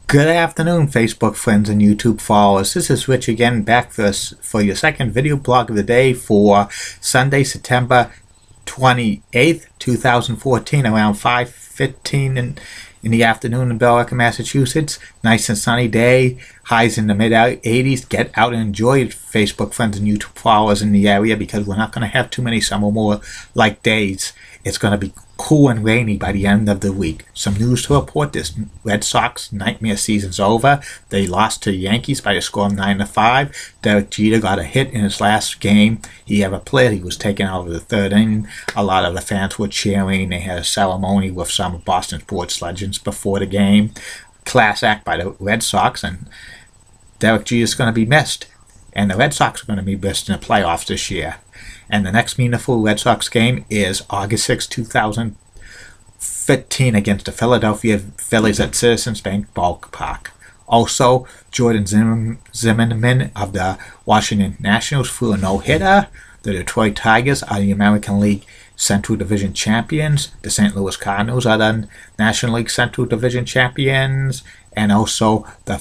Good afternoon, Facebook friends and YouTube followers. This is Rich again, back for your second video blog of the day for Sunday, September 28th, 2014, around 5:15 in the afternoon in Billerica, Massachusetts. Nice and sunny day, highs in the mid-80s. Get out and enjoy it, Facebook friends and YouTube followers in the area, because we're not going to have too many summer more like days. It's going to be cool and rainy by the end of the week. Some news to report: this Red Sox nightmare season's over. They lost to the Yankees by a score of 9-5. Derek Jeter got a hit in his last game he ever played. He was taken out of the third inning. A lot of the fans were cheering. They had a ceremony with some Boston sports legends before the game. Class act by the Red Sox, and Derek Jeter's going to be missed. And the Red Sox are going to be missed in the playoffs this year. And the next meaningful Red Sox game is August 6, 2015 against the Philadelphia Phillies at Citizens Bank Ballpark. Also, Jordan Zimmerman of the Washington Nationals threw a no-hitter. The Detroit Tigers are the American League Central Division champions. The St. Louis Cardinals are the National League Central Division champions. And also the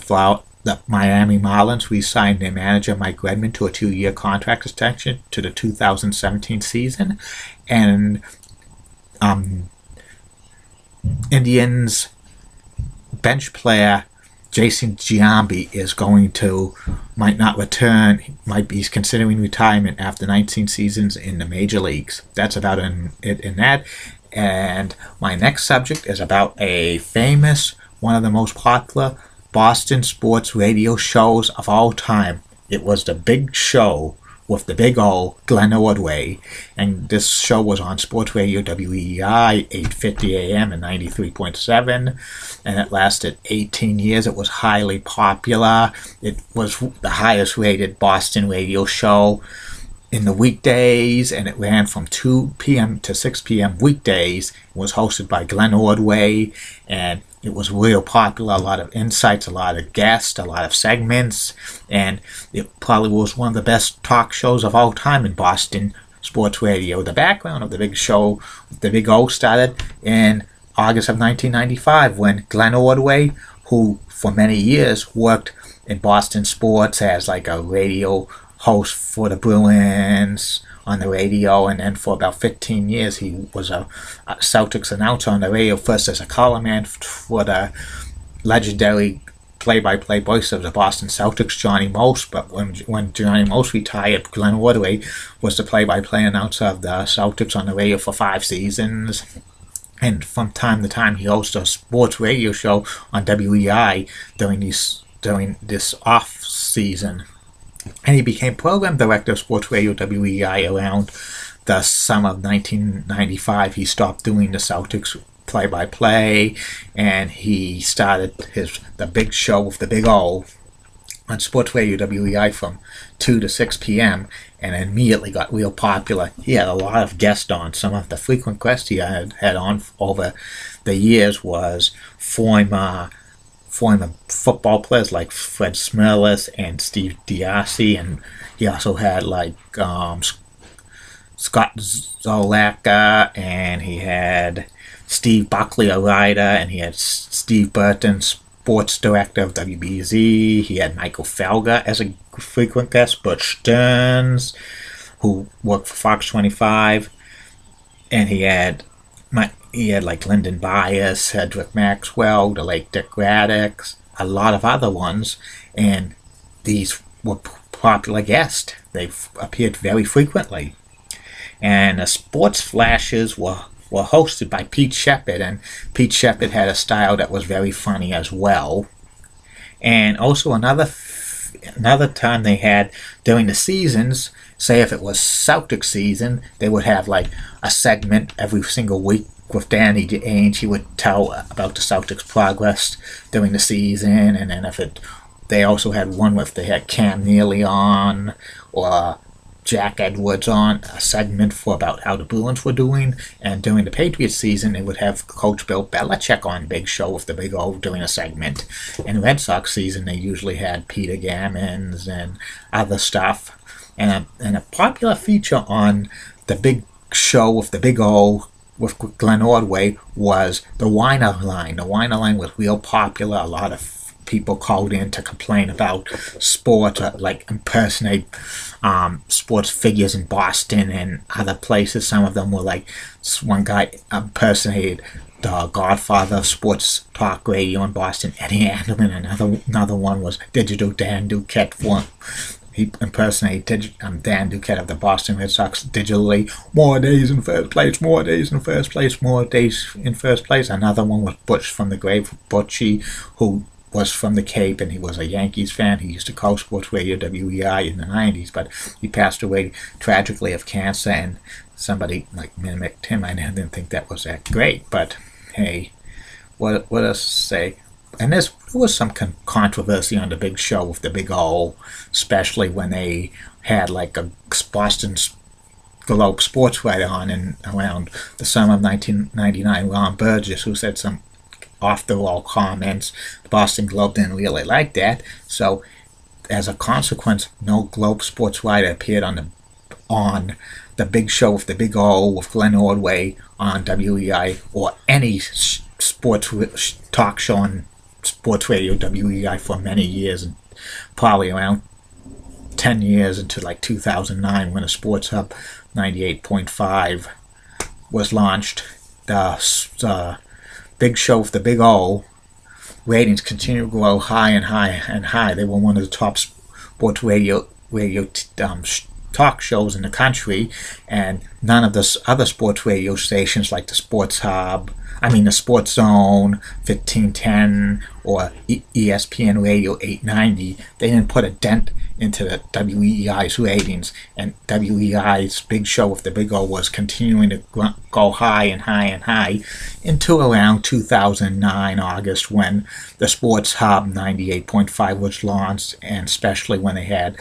Miami Marlins re-signed their manager Mike Redmond to a 2-year contract extension to the 2017 season. And Indians bench player Jason Giambi might not return. He's considering retirement after 19 seasons in the major leagues. That's about it in that. And my next subject is about one of the most popular Boston sports radio shows of all time. It was The Big Show with the big O, Glenn Ordway. And this show was on Sports Radio WEI, 8:50 a.m. and 93.7. And it lasted 18 years. It was highly popular. It was the highest rated Boston radio show in the weekdays, and it ran from 2 p.m. to 6 p.m. weekdays. It was hosted by Glenn Ordway, and it was real popular. A lot of insights, a lot of guests, a lot of segments, and it probably was one of the best talk shows of all time in Boston sports radio. The background of The Big Show, The Big O, started in August of 1995 when Glenn Ordway, who for many years worked in Boston sports as like a radio host for the Bruins on the radio, and then for about 15 years he was a Celtics announcer on the radio, first as a color man for the legendary play-by-play voice of the Boston Celtics, Johnny Most. But when Johnny Most retired, Glenn Ordway was the play-by-play announcer of the Celtics on the radio for 5 seasons. And from time to time he hosted a sports radio show on WEI during this off season. And he became program director of Sports Radio WEI around the summer of 1995. He stopped doing the Celtics play-by-play, and he started The Big Show with the Big O on Sports Radio WEI from 2 to 6 p.m. and immediately got real popular. He had a lot of guests on. Some of the frequent guests he had on over the years was former football players like Fred Smirlis and Steve Diassi, and he also had like Scott Zolaka, and he had Steve Buckley, a writer, and he had Steve Burton, sports director of WBZ. He had Michael Felger as a frequent guest, Butch Stearns, who worked for Fox 25, and he had like Lyndon Bias, Cedric Maxwell, the late Dick Radix, a lot of other ones, and these were popular guests. They've appeared very frequently. And the sports flashes were hosted by Pete Shepard, and Pete Shepard had a style that was very funny as well. And also another time they had during the seasons, say if it was Celtics season, they would have like a segment every single week with Danny Ainge. He would tell about the Celtics' progress during the season, and then they also had one with they had Cam Neely on, or Jack Edwards on, a segment for about how the Bruins were doing. And during the Patriots season, they would have Coach Bill Belichick on Big Show with the Big O doing a segment. In Red Sox season, they usually had Peter Gammons and other stuff. And a popular feature on the Big Show with the Big O with Glenn Ordway was the Whiner line. The Whiner line was real popular. A lot of people called in to complain about sports, like impersonate sports figures in Boston and other places. Some of them were like, one guy impersonated the godfather of sports talk radio in Boston, Eddie Andelman. Another one was Digital Dan Duquette. He impersonated Dan Duquette of the Boston Red Sox digitally. More days in first place, more days in first place, more days in first place. Another one was Butch from the Grave, Butchie, who was from the Cape, and he was a Yankees fan. He used to call sports radio WEI in the 90s, but he passed away tragically of cancer, and somebody like mimicked him. I didn't think that was that great, but hey, what else to say? And there was some controversy on the Big Show with the Big O, especially when they had like a Boston Globe sports writer on in around the summer of 1999, Ron Burgess, who said some off-the-wall comments. The Boston Globe didn't really like that, so as a consequence, no Globe sports writer appeared on the Big Show with the Big O with Glenn Ordway on WEI, or any sports talk show on sports radio WEI for many years, and probably around 10 years into like 2009 when the Sports Hub 98.5 was launched. The Big Show with the Big O ratings continue to grow high and high and high. They were one of the top sports radio talk shows in the country, and none of the other sports radio stations like the Sports Hub, the Sports Zone 1510 or ESPN Radio 890, they didn't put a dent into the WEI's ratings, and WEI's Big Show with the Big O was continuing to go high and high and high until around 2009 August, when the Sports Hub 98.5 was launched, and especially when they had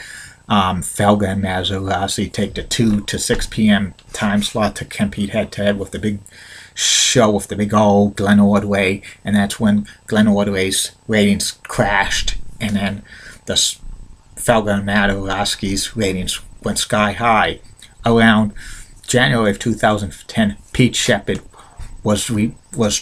Felger and Mazzarossi take the 2 to 6 p.m. time slot to compete head-to-head with the Big Show with the Big O, Glenn Ordway, and that's when Glenn Ordway's ratings crashed, and then the Felger and Mazzarosski's ratings went sky high. Around January of 2010, Pete Shepard was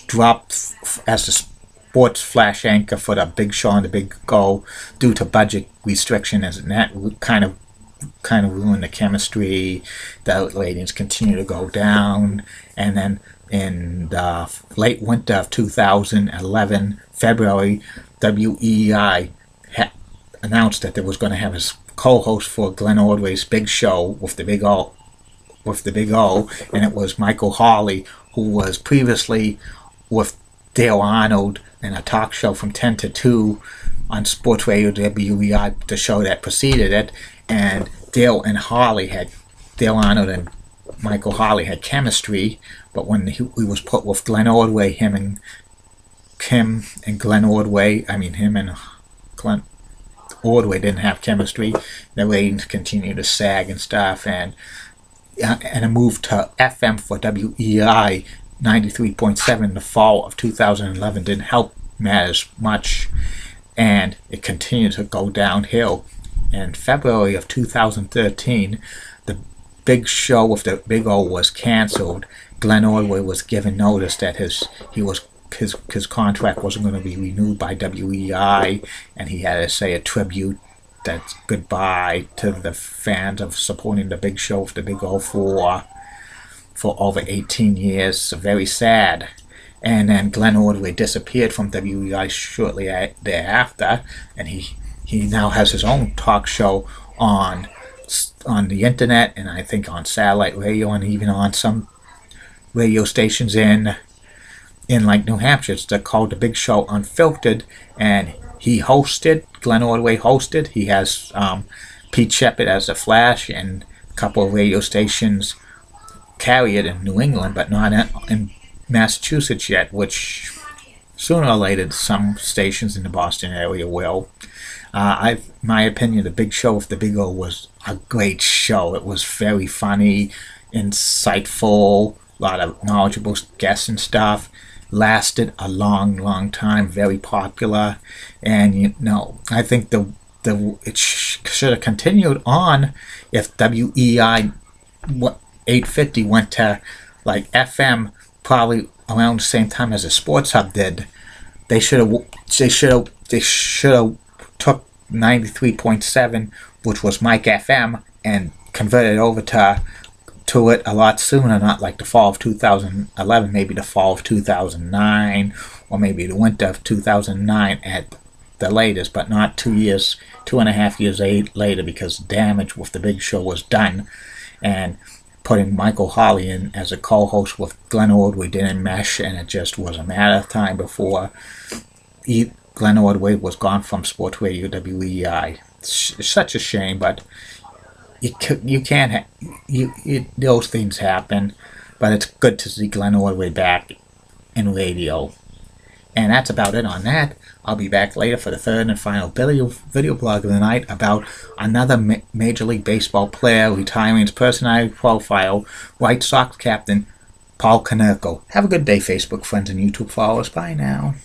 dropped as the sports flash anchor for the Big Show and the Big O due to budget restrictions, and that kind of ruined the chemistry. The ratings continue to go down, and then in the late winter of 2011, February, WEI announced that they was going to have his co-host for Glenn Ordway's Big Show with the Big O, and it was Michael Hawley, who was previously with Dale Arnold in a talk show from 10 to 2 on Sports Radio WEI, the show that preceded it. And Dale Arnold and Michael Hawley had chemistry, but when he was put with Glenn Ordway, him and Glenn Ordway didn't have chemistry. The ratings continued to sag and stuff, and a move to FM for WEI 93.7 in the fall of 2011 didn't help matters much, and it continued to go downhill. In February of 2013, the Big Show with the Big O was canceled. Glenn Ordway was given notice that his contract wasn't going to be renewed by WEI, and he had to say a tribute, that's goodbye to the fans of supporting the Big Show with the Big O for over 18 years. So very sad. And then Glenn Ordway disappeared from WEI shortly thereafter, and he now has his own talk show on the internet, and I think on satellite radio, and even on some radio stations in like New Hampshire. It's called The Big Show Unfiltered, and Glenn Ordway hosted. He has Pete Shepard as the Flash, and a couple of radio stations carry it in New England, but not in Massachusetts yet, which sooner or later some stations in the Boston area will. My opinion, The Big Show with the Big O was a great show. It was very funny, insightful, a lot of knowledgeable guests and stuff. Lasted a long time, very popular, and I think it should have continued on if WEI 850 went to like FM probably around the same time as the Sports Hub did, They should have. They should have took 93.7, which was Mike FM, and converted over to it a lot sooner. Not like the fall of 2011, maybe the fall of 2009, or maybe the winter of 2009 at the latest, but not 2.5 years later, because damage with the big show was done, and putting Michael Holley in as a co-host with Glenn Ordway didn't mesh, and it just was a matter of time before Glenn Ordway was gone from Sports Radio WEI. It's such a shame, but you can't those things happen. But it's good to see Glenn Ordway back in radio. And that's about it on that. I'll be back later for the third and final video blog of the night about another Major League Baseball player retiring his personality profile, White Sox captain Paul Konerko. Have a good day, Facebook friends and YouTube followers. Bye now.